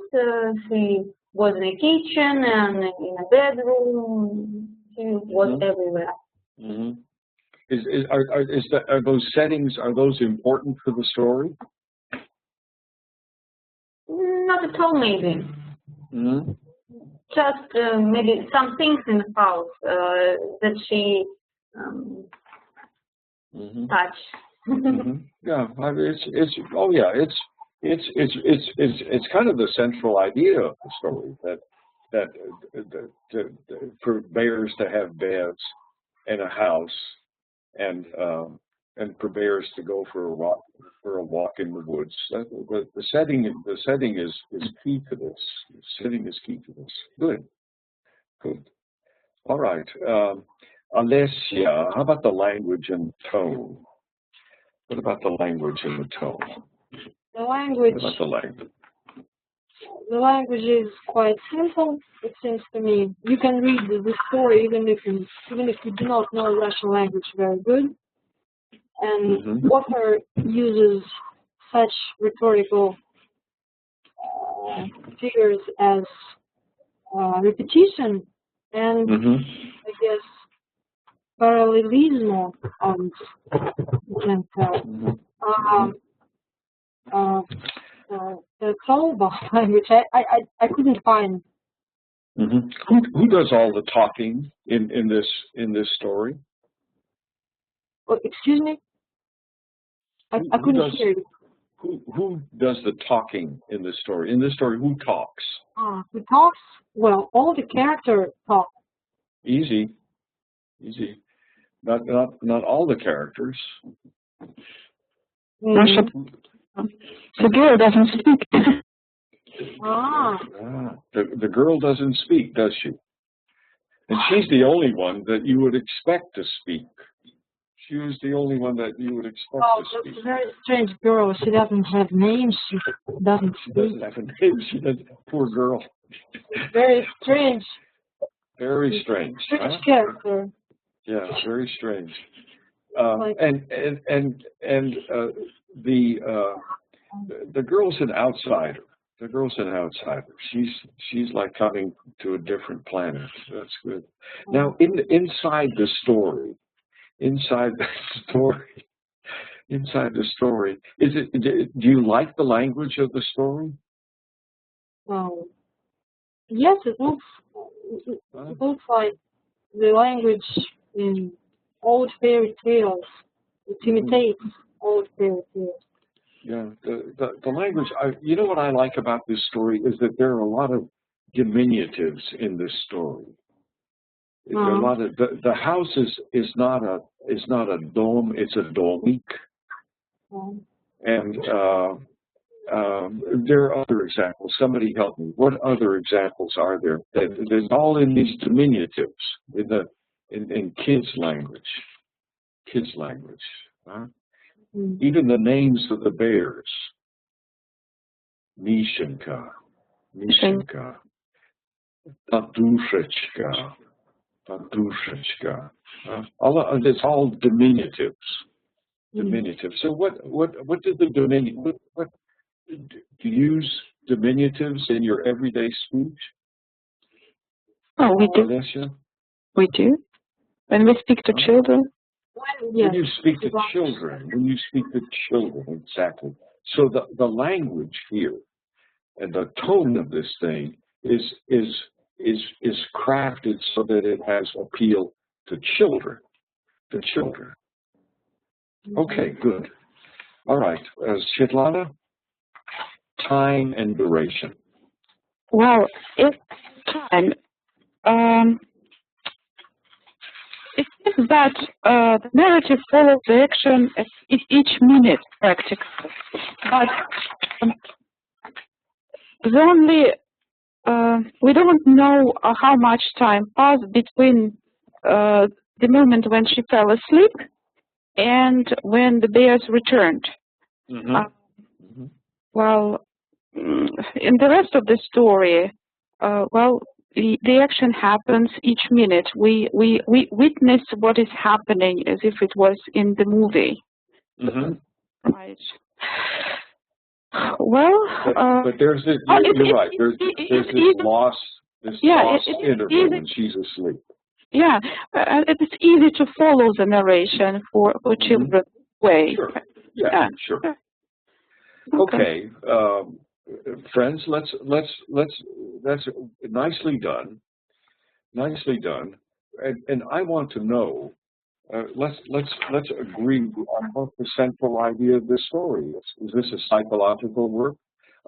She was in the kitchen and in a bedroom. She was everywhere. Are those settings, are those important for the story? Not at all, maybe. Just maybe some things in the house that she touched. Yeah, I mean, it's kind of the central idea of the story that for bears to have beds and a house, and for bears to go for a walk in the woods. The setting is key to this. The setting is key to this. Good. All right. Alessia, how about the language and tone? What about the language and the tone? The language. What about the language? The language is quite simple, it seems to me. You can read the story even if you do not know Russian language very good. And author uses such rhetorical figures as repetition and I guess parallelismo, you can tell. the Kolba language. I couldn't find. Mm-hmm. Who does all the talking in this story? Oh, excuse me. I couldn't hear you. Who does the talking in this story? In this story, who talks? Who talks? Well, all the characters talk. Easy. Not all the characters. The girl doesn't speak. The girl doesn't speak, does she? And she's the only one that you would expect to speak. She was the only one that you would expect to speak. That's a very strange girl. She doesn't have names. She doesn't speak. She doesn't have a name. She doesn't. Poor girl. Very strange. Very strange. Strange character. Yeah, very strange. The girl's an outsider. The girl's an outsider. She's like coming to a different planet. That's good. Now, inside the story, is it? Do you like the language of the story? Yes, it looks like the language in old fairy tales. It imitates old fairy tales. Yeah, the language. You know what I like about this story is that there are a lot of diminutives in this story. There are a lot of the house is not a dome. It's a domik. And there are other examples. Somebody help me. What other examples are there? There's all in these diminutives in kids' language. Huh? Even the names of the bears. Mishenka, Padushechka. It's all diminutives. So what did the diminutive? What do you use diminutives in your everyday speech? Oh, we do. Alessia? We do. When we speak to children. When you speak to children, exactly. So the language here and the tone of this thing is crafted so that it has appeal to children. Okay, good. All right, Svetlana, time and duration. Well, it's time. It is that the narrative follows the action at each minute, practically. But we don't know how much time passed between the moment when she fell asleep and when the bears returned. Well, in the rest of the story, the action happens each minute. We witness what is happening as if it was in the movie. Right. Well, but there's this. You're right. There's this lost interval when she's asleep. Yeah, it's easy to follow the narration for children. Way. Sure. Yeah. Sure. Okay. Friends, that's nicely done. And I want to know. Let's agree on what the central idea of this story is. Is this a psychological work,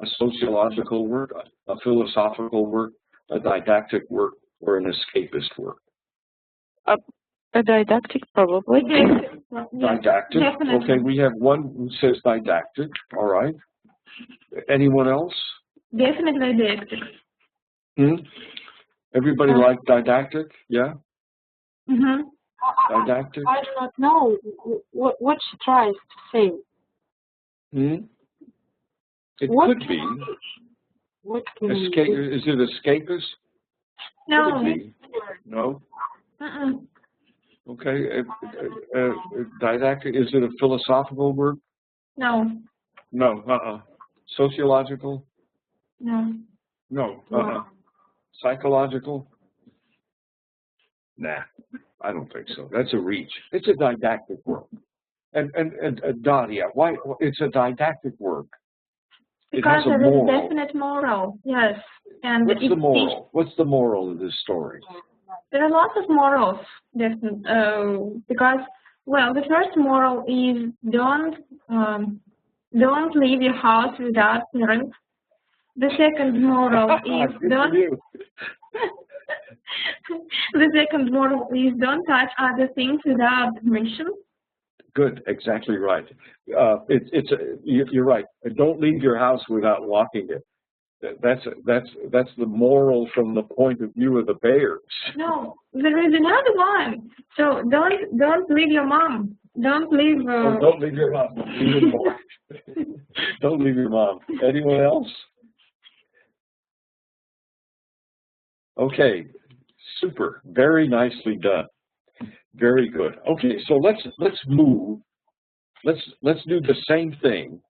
a sociological work, a philosophical work, a didactic work, or an escapist work? A didactic, probably. Didactic. Okay, we have one who says didactic. All right. Anyone else? Definitely didactic. Everybody like didactic? Yeah? Didactic? I do not know what she tries to say. It could be. What can Is it escapist? No. Could it be? No? Okay. Didactic, is it a philosophical work? No. No. Sociological? No. No. Psychological? Nah, I don't think so. That's a reach. It's a didactic work. And Daria, why? It's a didactic work. Because it has a there is moral. definite moral, yes. And What's the moral? What's the moral of this story? There are lots of morals, because, well, the first moral is don't leave your house without parents. The second moral is the second moral is don't touch other things without permission. Good, exactly right. You're right. Don't leave your house without locking it. That's the moral from the point of view of the bears. No, there is another one. So don't leave your mom. Don't leave. Don't leave your mom. Don't leave your mom. Anyone else? Okay, super. Very nicely done. Very good. Okay, so let's move. Let's do the same thing.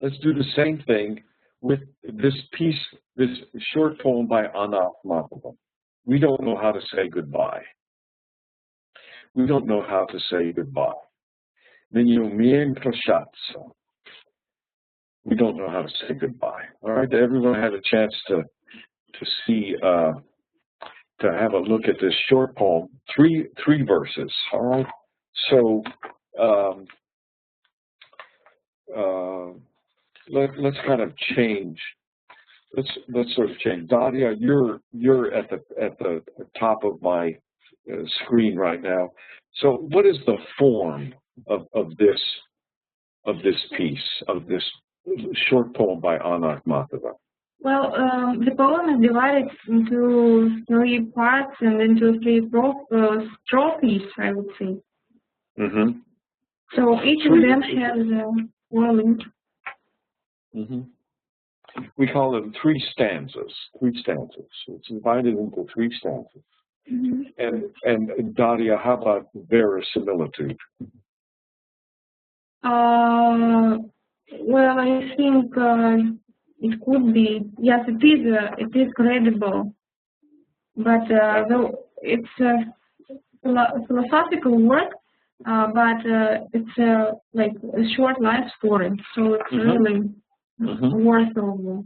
Let's do the same thing with this piece, this short poem by Anna Akhmatova. We don't know how to say goodbye. We don't know how to say goodbye. Мы не умеем прощаться. We don't know how to say goodbye. All right, everyone had a chance to see, to have a look at this short poem. Three verses. All right. So let's kind of change. Let's sort of change. Daria, you're at the top of my screen right now. So what is the form of this piece, of this short poem by Anna Akhmatova? Well, the poem is divided into 3 parts and into 3 strophes, I would say. Mm-hmm. So each of them has a volume. Mm-hmm. We call them 3 stanzas. 3 stanzas. It's divided into 3 stanzas. Mm-hmm. And Daria, how about verisimilitude? Well, I think it could be, yes, it is credible, but though it's a philosophical work, but it's like a short life story, so it's really worth of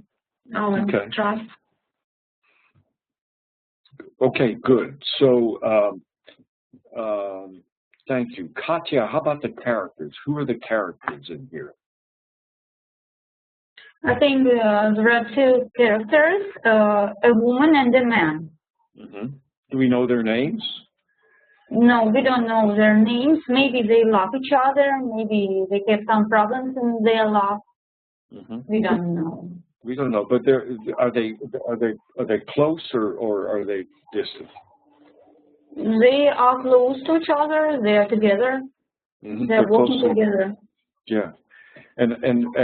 our trust. Okay, good. So, thank you. Katya, how about the characters? Who are the characters in here? I think there are 2 characters, a woman and a man. Mm-hmm. Do we know their names? No, we don't know their names. Maybe they love each other. Maybe they have some problems in their love. Mm-hmm. We don't know. We don't know, but are they close or are they distant? They are close to each other. They are together. Mm-hmm. They're working together. Yeah, and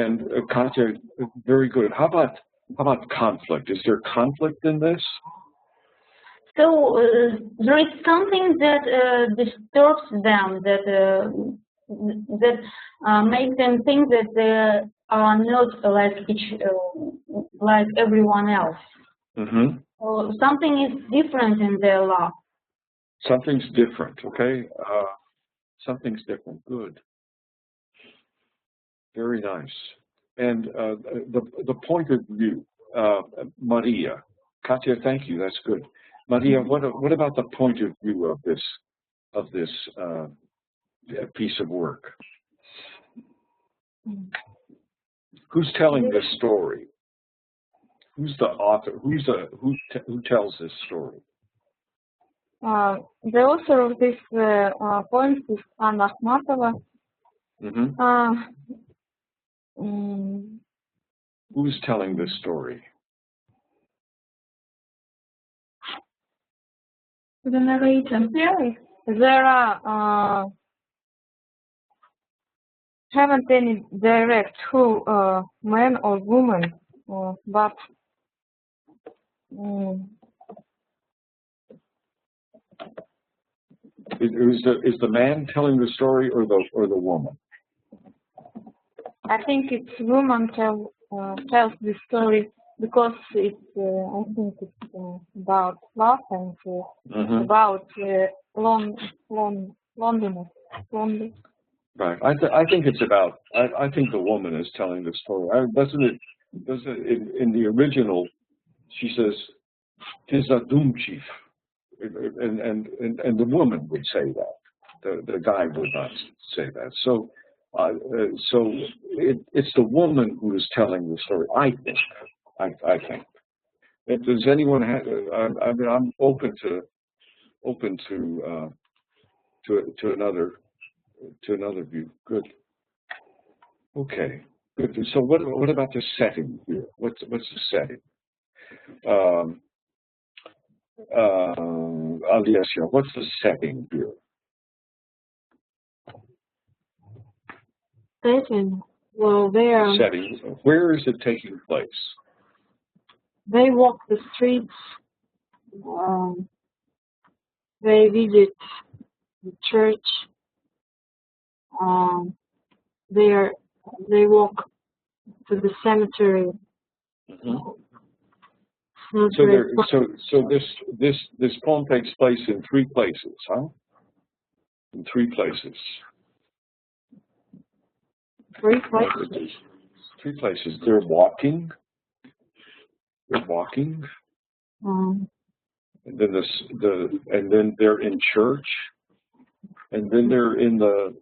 Katya, very good. How about conflict? Is there conflict in this? So there is something that disturbs them, that makes them think that they are not like everyone else. Mm-hmm. So something is different in their love. Something's different, okay? Something's different. Good. Very nice. And the point of view, Maria. Katya, thank you. That's good. Maria, what about the point of view of this piece of work? Who's telling this story? Who's the author? Who tells this story? The author of this poem is Anna Akhmatova. Mm-hmm. Who's telling this story? The narrator. Yeah. There are haven't any direct who man or woman, but is the man telling the story or the woman? I think it's woman tells the story because it's I think it's about love and about loneliness. Right. I think it's about. I think the woman is telling the story. Doesn't it? In the original, she says, "Tis a doom chief," and the woman would say that. The guy would not say that. So, it's the woman who is telling the story. I think. I think. Does anyone have? I mean, I'm open to another view. Good. Okay. Good. So what about the setting here? What's the setting? Alicia, what's the setting here? Setting. Well, they are. Setting. Where is it taking place? They walk the streets. They visit the church. They walk to the cemetery. Mm-hmm. So this poem takes place in 3 places, huh? In 3 places. 3 places. 3 places. They're walking. And then and then they're in church, and then they're in the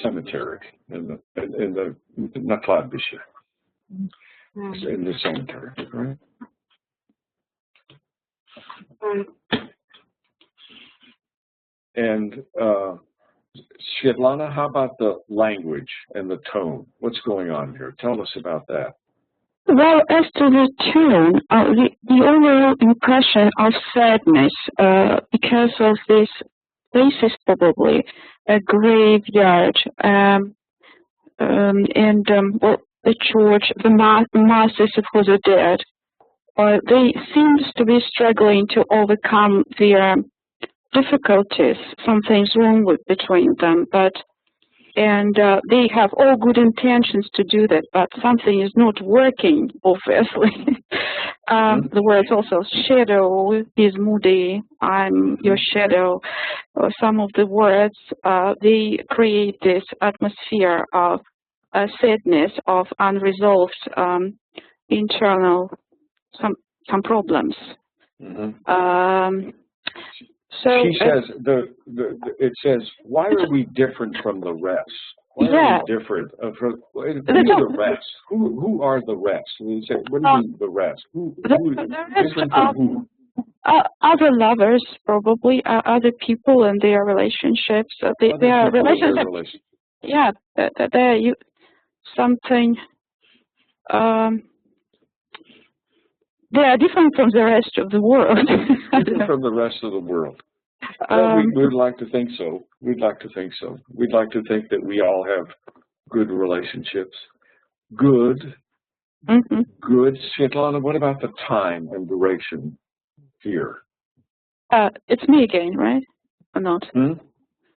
cemetery, in the nakladbische, in the cemetery, right? And Svetlana, how about the language and the tone? What's going on here? Tell us about that. Well, as to the tone, the overall impression of sadness, because of this place is probably a graveyard, and the church, the masses for the dead, they seems to be struggling to overcome their difficulties. Something's wrong between them, and they have all good intentions to do that, but something is not working, obviously. The words also, shadow is moody, I'm your shadow. Some of the words, they create this atmosphere of sadness, of unresolved internal, some problems. Mm-hmm. So she says it says, why are we different from the rest? Why are we different? Who are the rest? Who are the rest? You say, what do you mean the rest? Who different from who? Other lovers, probably, other people and their relationships. Their relationships. Yeah, they're something. They are different from the rest of the world. Different from the rest of the world. Well, we'd like to think so. We'd like to think so. We'd like to think that we all have good relationships. Good. Mm-hmm. Good. Svetlana, what about the time and duration here? It's me again, right? Or not?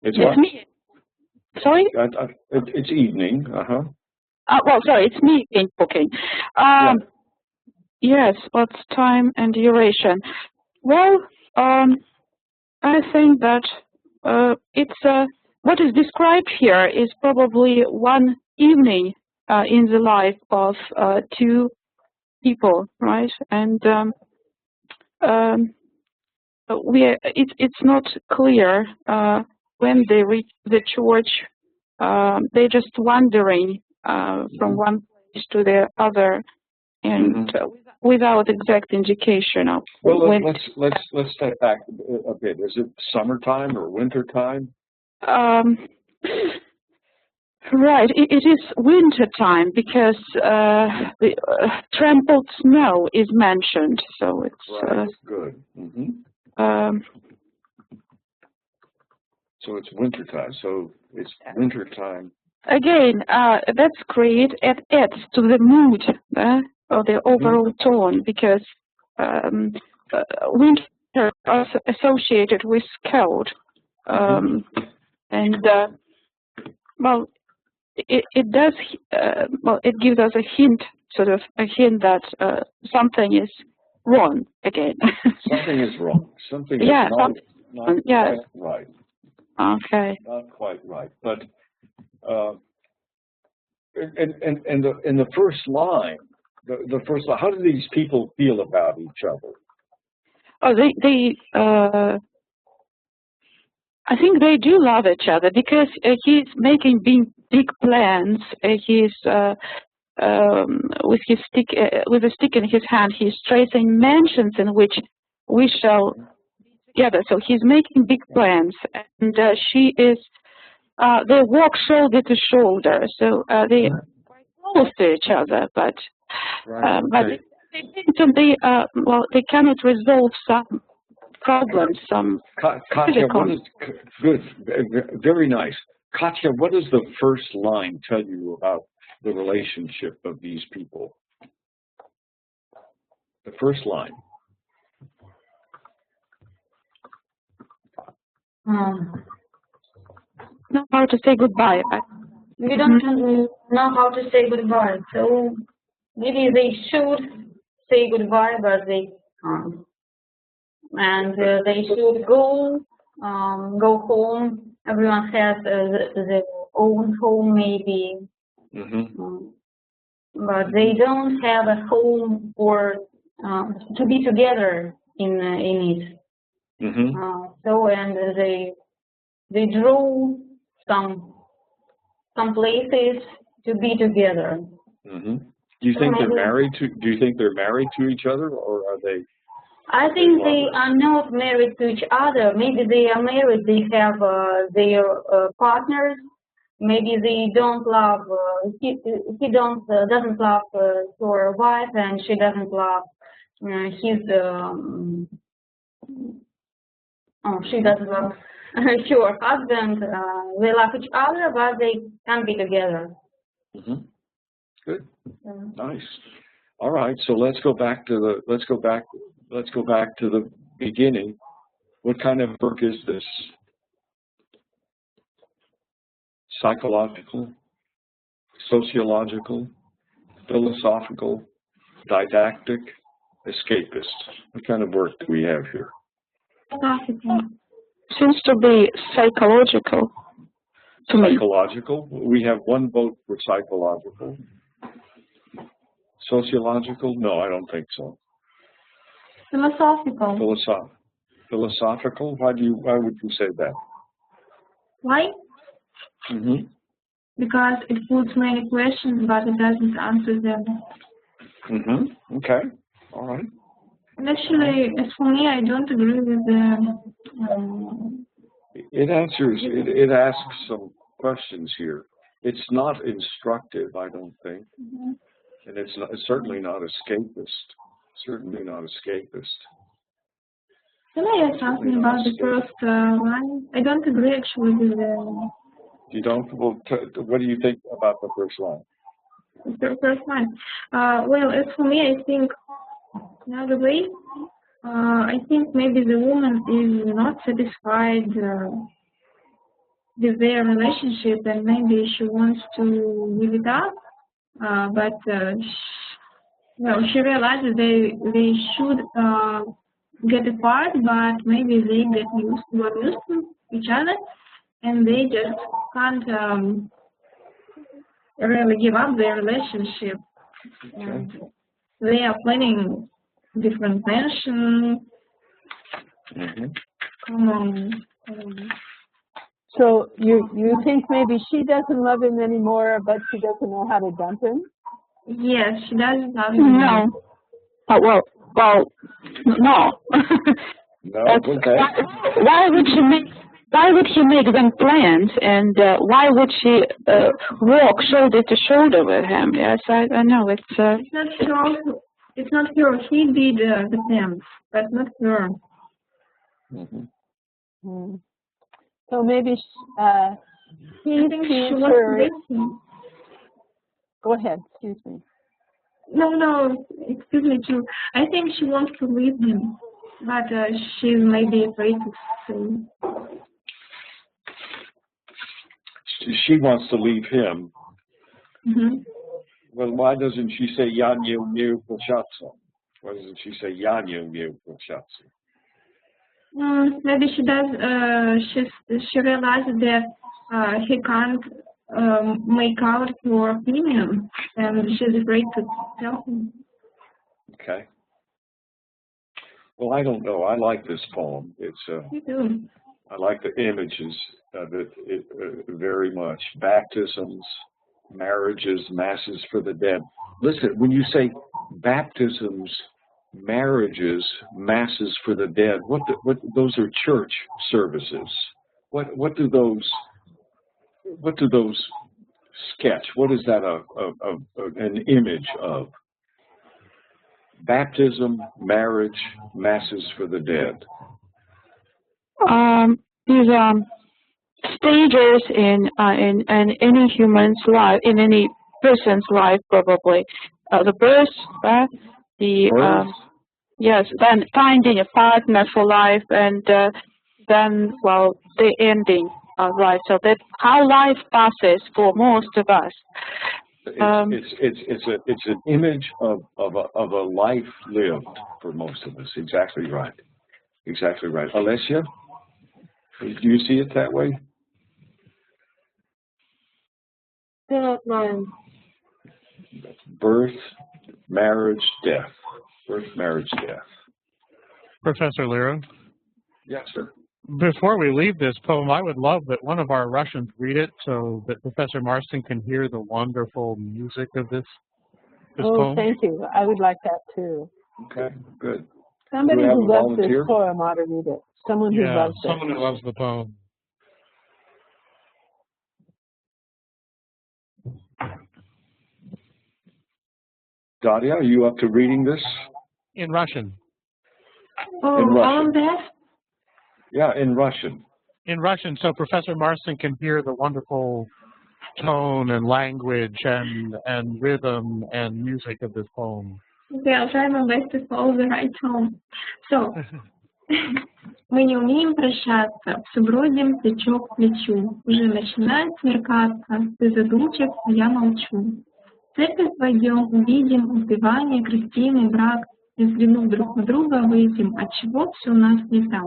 It's what? Me. Sorry? It's evening. Well, sorry, it's me again talking. Yeah. Yes, what's time and duration? Well, I think that it's what is described here is probably one evening in the life of 2 people, right? And it's not clear when they reach the church. They're just wandering from one place to the other, and without exact indication of when. Let's step back a bit. Is it summertime or winter time? Right, it is winter time because the trampled snow is mentioned, so it's right. Good. So it's winter time. So it's winter time. Again, that's great. It adds to the mood or the overall tone, because winter is associated with cold, and well, it does. It gives us a hint, sort of a hint that something is wrong again. Something is wrong. Something is not yeah. right. Okay. Not quite right, but in the first line, the first line, how do these people feel about each other? Oh, I think they do love each other because he's making big plans. He's with a stick in his hand. He's tracing mansions in which we shall be together. So he's making big plans, and she is. They walk shoulder to shoulder, so they are quite close to each other. But Right. but they seem to be they cannot resolve some problems. Katya, what is good? Very nice. Katya, what does the first line tell you about the relationship of these people? The first line. Know how to say goodbye. We don't know how to say goodbye, so maybe they should say goodbye, but they can't. And they should go home. Everyone has their own home, maybe, but they don't have a home for to be together in it. So, and they draw some places to be together. Do you think they're married to? Do you think they're married to each other, or are they? I think they are not married to each other. Maybe they are married. They have their partners. Maybe they don't love. He doesn't love her wife, and she doesn't love his. She doesn't love her husband. They love each other, but they can't be together. Good. Nice. All right. So let's go back to the beginning. What kind of work is this? Psychological, sociological, philosophical, didactic, escapist. What kind of work do we have here? Seems to be psychological to me. Psychological. We have one vote for psychological. Sociological? No, I don't think so. Philosophical. Philosophical? Why would you say that? Why? Because it puts many questions, but it doesn't answer them. Okay. All right. And actually, as for me, I don't agree with the. It asks some questions here. It's not instructive, I don't think, and it's certainly not escapist. Certainly not escapist. Can I ask something about the first line? I don't agree actually with the. You don't? Well, what do you think about the first line? The first line. Well, as for me, I think another way. I think maybe the woman is not satisfied with their relationship, and maybe she wants to give it up. But she realizes they should get apart, but maybe they got used to each other, and they just can't really give up their relationship. And they are planning different pensions. So you think maybe she doesn't love him anymore, but she doesn't know how to dump him? Yes, she doesn't love him. No. Well, no. No. Okay. Why would she make them plans, and why would she walk shoulder to shoulder with him? Yes, I know it's. It's not her. It's not her. He did the plans, but not her. So maybe he sees her. Go ahead. Excuse me. No. Excuse me too. I think she wants to leave him, but she's maybe afraid to say. She wants to leave him. Well, why doesn't she say "Я не умею прощаться"? Why doesn't she say "Я не умею прощаться"? Maybe she does. She realizes that he can't make out your opinion, and she's afraid to tell him. Okay. Well, I don't know. I like this poem. It's You do. I like the images of it very much. Baptisms, marriages, masses for the dead. Listen, when you say baptisms, marriages, masses for the dead, what those are church services. What do those sketch? What is that an image of? Baptism, marriage, masses for the dead. These stages in any human's life, in any person's life, probably. The birth, yes, then finding a partner for life, and then, well, the ending, right? So that's how life passes for most of us. It's an image of a life lived for most of us. Exactly right. Exactly right. Alessia, do you see it that way? Birth, marriage, death. Birth, marriage, death. Professor Lira? Yes, sir. Before we leave this poem, I would love that one of our Russians read it so that Professor Marston can hear the wonderful music of this poem. Thank you. I would like that too. Okay, good. Somebody who loves this poem ought to read it. Someone who loves it. Someone who loves the poem. Daria, are you up to reading this? In Russian. Oh, in Russian. All of that? Yeah, in Russian. In Russian, so Professor Marston can hear the wonderful tone and language and rhythm and music of this poem. Okay, I'll try my best to follow the right tone. So, мы не умеем прощаться, все бродим плечо к плечу. Уже начинает смеркаться, ты задумчив, а я молчу. В церковь войдем, увидим упевание, крестины, брак. И взглянув друг на друга, выйдем, отчего все у нас не так.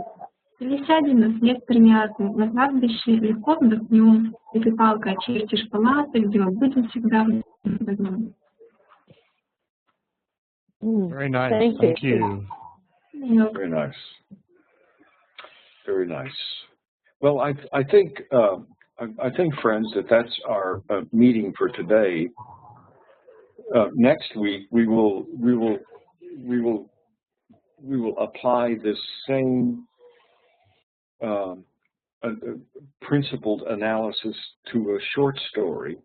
Или сядем на снег примятый, на кладбище легко вдохнем, и ты палкой очертишь палаты, где мы будем всегда вдвоем. Very nice. Thank you. Very nice. Very nice. Well, I think friends, that's our meeting for today. Next week we will apply this same principled analysis to a short story,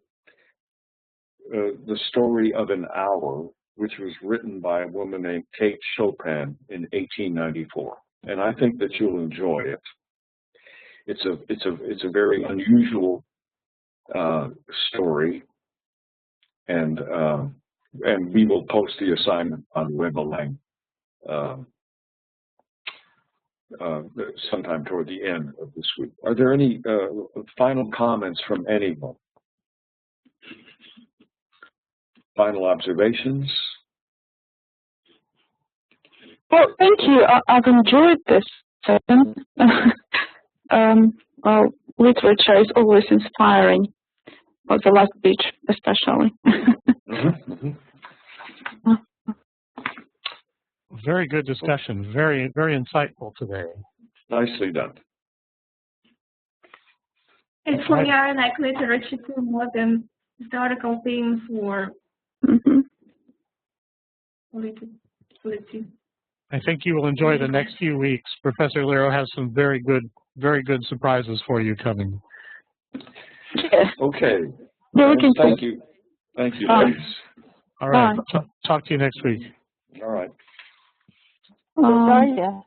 the story of an hour, which was written by a woman named Kate Chopin in 1894, and I think that you'll enjoy it. It's a very unusual story, and we will post the assignment on Webelang sometime toward the end of this week. Are there any final comments from anyone? Final observations? Well, thank you. I've enjoyed this session. Well, literature is always inspiring, but the last speech especially. Very good discussion. Very, very insightful today. Nicely done. It's for me, I like literature too, more than historical things or politics. I think you will enjoy the next few weeks. Professor Liro has some very good surprises for you coming. Okay. Thank you. Thank you, ladies. All right. Talk to you next week. All right. Daria.